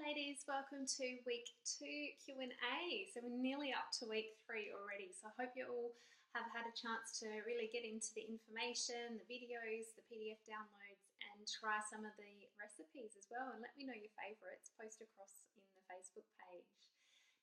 ladies, welcome to week 2 Q&A. So we're nearly up to week 3 already. So I hope you all have had a chance to really get into the information, the videos, the PDF downloads, and try some of the recipes as well. And let me know your favourites, post across in the Facebook page.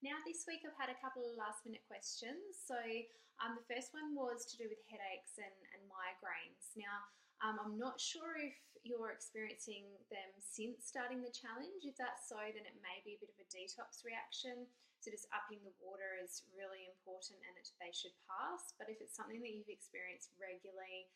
Now this week I've had a couple of last minute questions. So the first one was to do with headaches and migraines. Now I'm not sure if you're experiencing them since starting the challenge. If that's so, then it may be a bit of a detox reaction. So just upping the water is really important and they should pass. But if it's something that you've experienced regularly,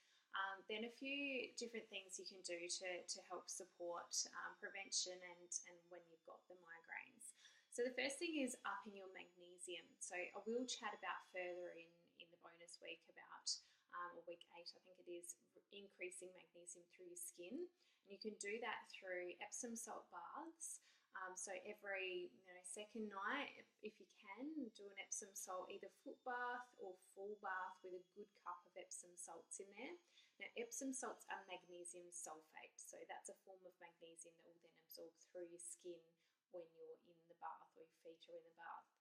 then a few different things you can do to help support prevention and when you've got the migraines. So the first thing is upping your magnesium. So I will chat about further in the bonus week about, or week 8 I think it is, increasing magnesium through your skin. And you can do that through Epsom salt baths. So every second night, if you can, do an Epsom salt, either foot bath or full bath with a good cup of Epsom salts in there. Now Epsom salts are magnesium sulfate, so that's a form of magnesium that will then absorb through your skin when you're in the bath or your feet are in the bath.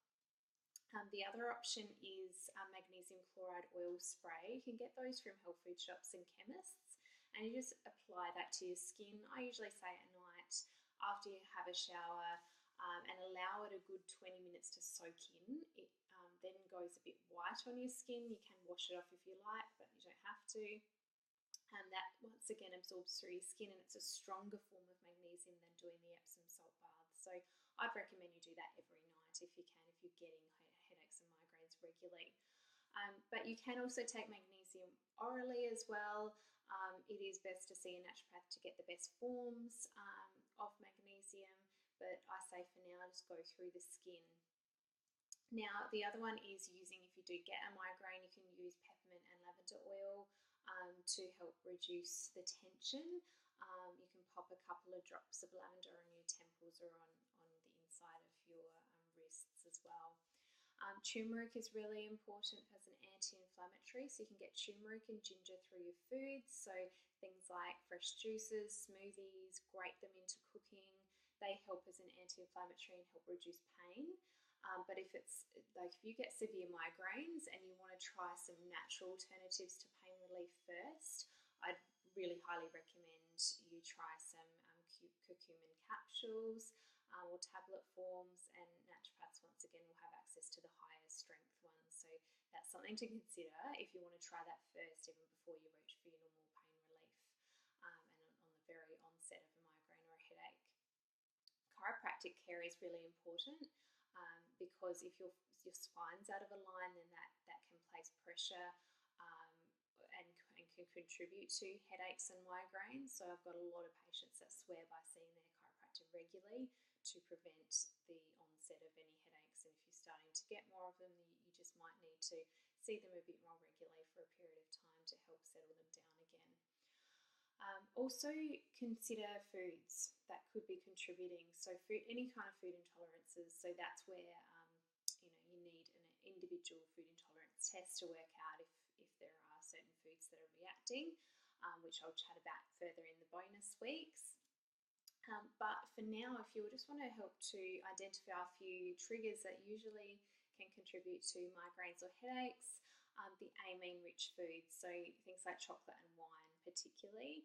The other option is magnesium chloride oil spray. You can get those from health food shops and chemists, and you just apply that to your skin. I usually say at night after you have a shower, and allow it a good 20 minutes to soak in. It then goes a bit white on your skin. You can wash it off if you like, but you don't have to. And that once again absorbs through your skin, and it's a stronger form of magnesium than doing the Epsom salt bath. So I'd recommend you do that every night if you can, if you're getting headaches and migraines regularly. But you can also take magnesium orally as well. It is best to see a naturopath to get the best forms of magnesium, but I say for now just go through the skin. Now the other one is using, if you do get a migraine, you can use peppermint and lavender oil to help reduce the tension. You can pop a couple of drops of lavender on your temples or on the inside of your wrists as well. Turmeric is really important as an anti-inflammatory, so you can get turmeric and ginger through your foods. So things like fresh juices, smoothies, grate them into cooking. They help as an anti-inflammatory and help reduce pain. But if it's like if you get severe migraines and you want to try some natural alternatives to pain relief first, I'd really highly recommend you try some curcumin capsules or tablet forms, and naturopaths once again will have access to the higher strength ones. So that's something to consider if you want to try that first, even before you reach for your normal pain relief and on the very onset of a migraine or a headache. Chiropractic care is really important. Because if your spine's out of alignment, then that can place pressure and can contribute to headaches and migraines. So I've got a lot of patients that swear by seeing their chiropractor regularly to prevent the onset of any headaches. And if you're starting to get more of them, you just might need to see them a bit more regularly for a period of time to help settle them down again. Also consider foods that could be contributing. So any kind of food intolerances. So that's where you need an individual food intolerance test to work out if there are certain foods that are reacting, which I'll chat about further in the bonus weeks. But for now, if you just want to help to identify a few triggers that usually can contribute to migraines or headaches, the amine-rich foods, so things like chocolate and wine particularly,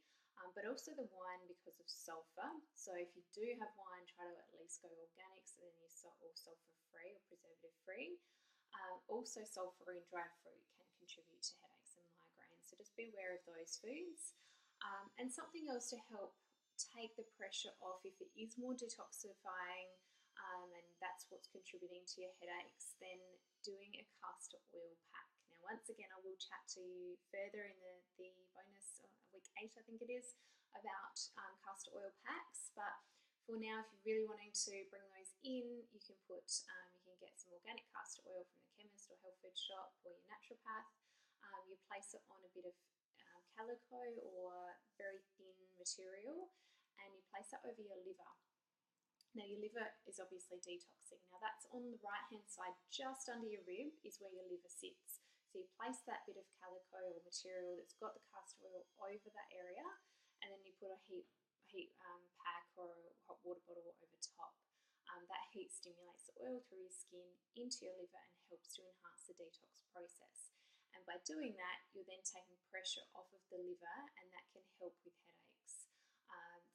but also the wine because of sulfur. So if you do have wine, try to at least go organic, so then you're all sulfur-free or preservative-free. Also sulfur in dried fruit can contribute to headaches and migraines, so just be aware of those foods. And something else to help take the pressure off if it is more detoxifying and that's what's contributing to your headaches, then doing a castor oil pack. Now once again I will chat to you further in the bonus week 8 I think it is about castor oil packs, but for now if you're really wanting to bring those in, you can get some organic castor oil from the chemist or health food shop or your naturopath. You place it on a bit of calico or very thin material, and you place that over your liver. Now your liver is obviously detoxing. Now that's on the right hand side, just under your rib is where your liver sits. So you place that bit of calico or material that's got the castor oil over that area, and then you put a heat pack or a hot water bottle over top. that heat stimulates the oil through your skin into your liver and helps to enhance the detox process. And by doing that, you're then taking pressure off of the liver, and that can help with headaches.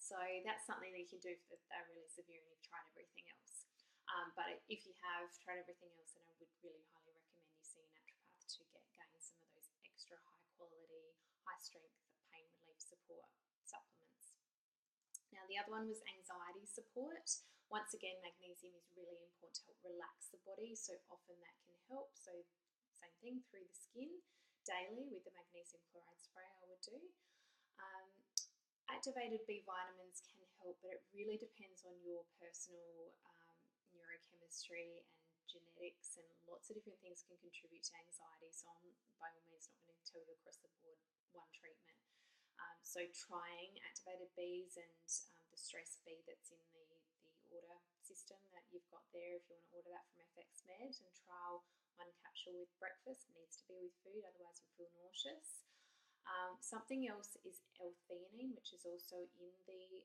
So that's something that you can do if they're really severe and you've tried everything else. But if you have tried everything else, then I would really highly recommend you see a naturopath to gain some of those extra high quality, high strength pain relief support supplements. Now the other one was anxiety support. Once again, magnesium is really important to help relax the body, so often that can help. So same thing through the skin daily with the magnesium chloride spray I would do. Activated B vitamins can help, but it really depends on your personal neurochemistry and genetics, and lots of different things can contribute to anxiety. So I'm by all means not going to tell you across the board one treatment. So trying activated Bs and the stress B that's in the order system that you've got there, if you want to order that from FX Med, and trial one capsule with breakfast. It needs to be with food, otherwise you'll feel nauseous. Something else is L-theanine, which is also in the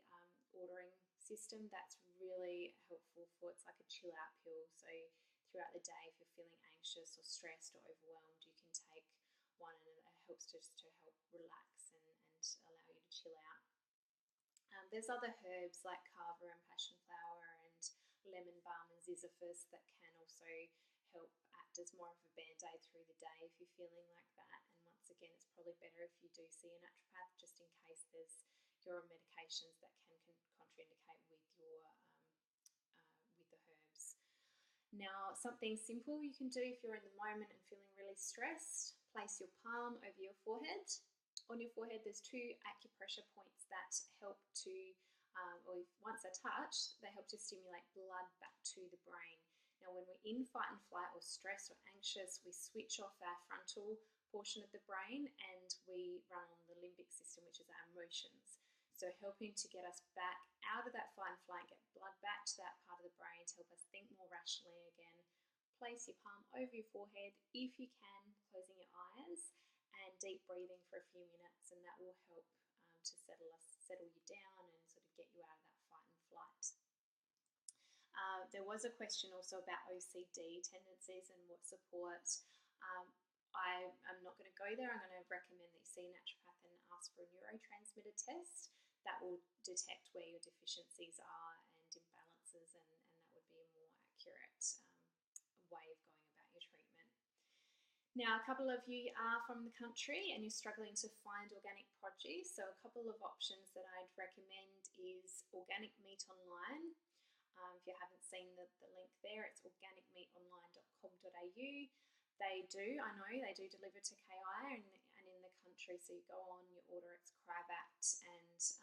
ordering system. That's really helpful for, it's like a chill out pill. So throughout the day, if you're feeling anxious or stressed or overwhelmed, you can take one, and it helps just to help relax and allow you to chill out. There's other herbs like kava and passion flower and lemon balm and ziziphus that can also help act as more of a band-aid through the day if you're feeling like that. And once again, it's probably better if you do see a naturopath, just in case you're on medications that can contraindicate with the herbs. Now, something simple you can do if you're in the moment and feeling really stressed: place your palm over your forehead. On your forehead, there's 2 acupressure points that help to, once they're touched, they help to stimulate blood back to the brain. Now, when we're in fight and flight or stressed or anxious, we switch off our frontal portion of the brain and we run on the limbic system, which is our emotions. So helping to get us back out of that fight and flight, get blood back to that part of the brain to help us think more rationally again. Place your palm over your forehead, if you can, closing your eyes, and deep breathing for a few minutes, and that will help to settle you down and sort of get you out of that fight and flight. There was a question also about OCD tendencies and what support. I'm not going to go there. I'm going to recommend that you see a naturopath and ask for a neurotransmitter test that will detect where your deficiencies are and imbalances, and that would be a more accurate way of going about your treatment. Now, a couple of you are from the country and you're struggling to find organic produce, so a couple of options that I'd recommend is Organic Meat Online. If you haven't seen the link there, it's organicmeatonline.com.au. They do deliver to KI and in the country, so you go on, you order, it's cryovac, and that's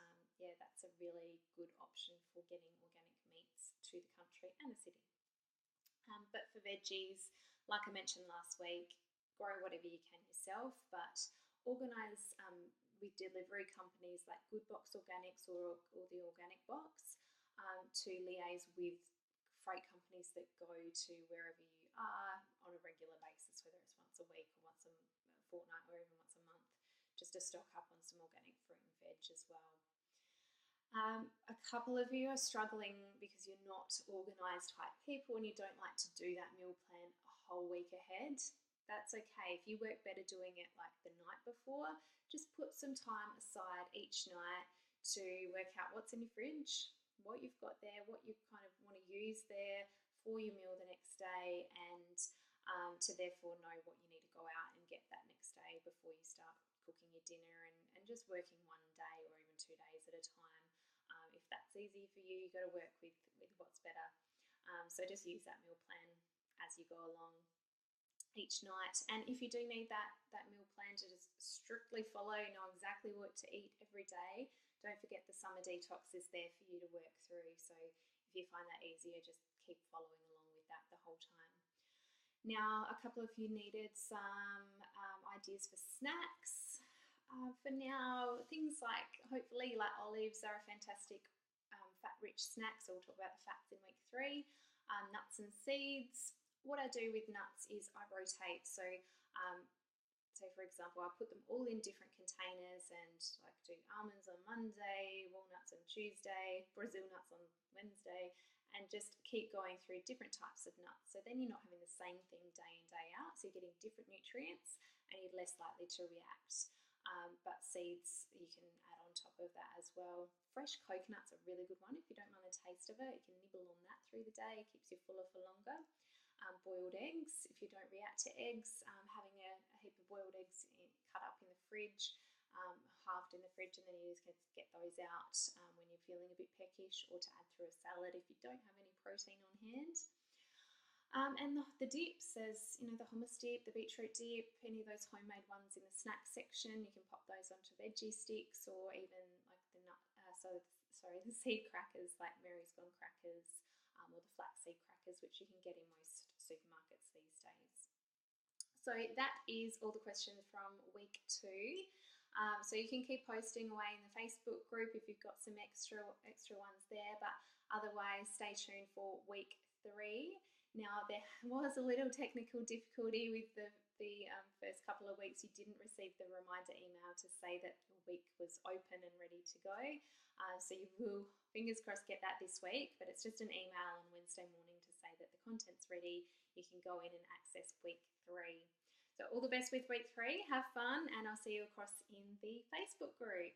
a really good option for getting organic meats to the country and the city. But for veggies, like I mentioned last week, grow whatever you can yourself, but organise with delivery companies like Good Box Organics or the Organic Box to liaise with freight companies that go to wherever you are on a regular basis, whether it's once a week or once a fortnight or even once a month, just to stock up on some organic fruit and veg as well. A couple of you are struggling because you're not organised type people and you don't like to do that meal plan a whole week ahead. That's okay. If you work better doing it like the night before, just put some time aside each night to work out what's in your fridge, what you've got there, what you kind of want to use there for your meal the next day, and to therefore know what you need to go out and get that next day before you start cooking your dinner, and just working one day or even 2 days at a time. If that's easy for you, you've got to work with what's better. So just use that meal plan as you go along each night. And if you do need that meal plan to just strictly follow, know exactly what to eat every day, don't forget the summer detox is there for you to work through. So if you find that easier, just keep following along with that the whole time. Now, a couple of you needed some ideas for snacks. For now, things like, hopefully, like olives are a fantastic fat-rich snack, so we'll talk about the fats in week 3. Nuts and seeds. What I do with nuts is I rotate. So, for example, I put them all in different containers, and like do almonds on Monday, walnuts on Tuesday, Brazil nuts on Wednesday, and and just keep going through different types of nuts. So then you're not having the same thing day in, day out. So you're getting different nutrients and you're less likely to react. But seeds you can add on top of that as well. Fresh coconut's a really good one if you don't mind the taste of it. You can nibble on that through the day, it keeps you fuller for longer. Boiled eggs, if you don't react to eggs, having a heap of boiled eggs cut up in the fridge, halved in the fridge, and then you just get those out when you're feeling a bit peckish, or to add through a salad if you don't have any protein on hand. And the dips, there's the hummus dip, the beetroot dip, any of those homemade ones in the snack section. You can pop those onto veggie sticks, or even like the seed crackers, like Mary's Gone crackers, or the flaxseed crackers, which you can get in most supermarkets these days. So that is all the questions from week 2. So you can keep posting away in the Facebook group if you've got some extra ones there, but otherwise stay tuned for week 3. Now, there was a little technical difficulty with the first couple of weeks. You didn't receive the reminder email to say that your week was open and ready to go. So you will, fingers crossed, get that this week, but it's just an email on Wednesday morning to say that the content's ready. You can go in and access week 3. So all the best with week 3. Have fun, and I'll see you across in the Facebook group.